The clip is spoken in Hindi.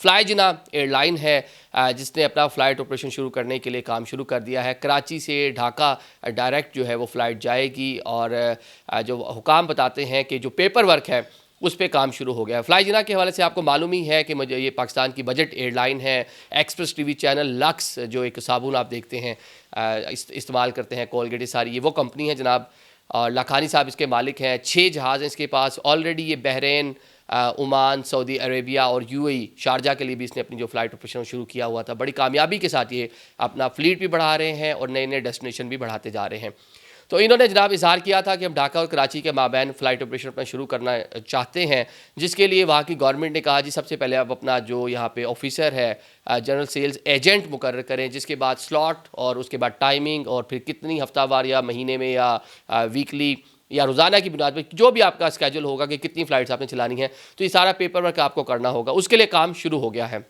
फ्लाईजिना एयरलाइन है जिसने अपना फ़्लाइट ऑपरेशन शुरू करने के लिए काम शुरू कर दिया है। कराची से ढाका डायरेक्ट जो है वो फ़्लाइट जाएगी और जो हुकाम बताते हैं कि जो पेपर वर्क है उस पे काम शुरू हो गया है। फ्लाईजिना के हवाले से आपको मालूम ही है कि मुझे ये पाकिस्तान की बजट एयरलाइन है। एक्सप्रेस टीवी चैनल, लक्स जो एक साबुन आप देखते हैं इस्तेमाल करते हैं, कोलगेट, सारी ये वो कंपनी है जनाब। और लाखानी साहब इसके मालिक हैं। 6 जहाज़ हैं इसके पास ऑलरेडी। ये बहरीन, ओमान, सऊदी अरेबिया और यूएई शारजा के लिए भी इसने अपनी जो फ़्लाइट ऑपरेशन शुरू किया हुआ था, बड़ी कामयाबी के साथ ये अपना फ्लीट भी बढ़ा रहे हैं और नए नए डेस्टिनेशन भी बढ़ाते जा रहे हैं। तो इन्होंने जनाब इज़हार किया था कि हम ढाका और कराची के माबैन फ़्लाइट ऑपरेशन अपना शुरू करना चाहते हैं, जिसके लिए वहाँ की गवर्नमेंट ने कहा जी सबसे पहले आप अपना जो यहाँ पे ऑफिसर है जनरल सेल्स एजेंट मुकर्रर करें, जिसके बाद स्लॉट और उसके बाद टाइमिंग और फिर कितनी हफ्तावार या महीने में या वीकली या रोज़ाना की बुनियाद पर जो भी आपका स्केजूल होगा कि कितनी फ़्लाइट्स आपने चलानी है, तो ये सारा पेपर वर्क आपको करना होगा। उसके लिए काम शुरू हो गया है।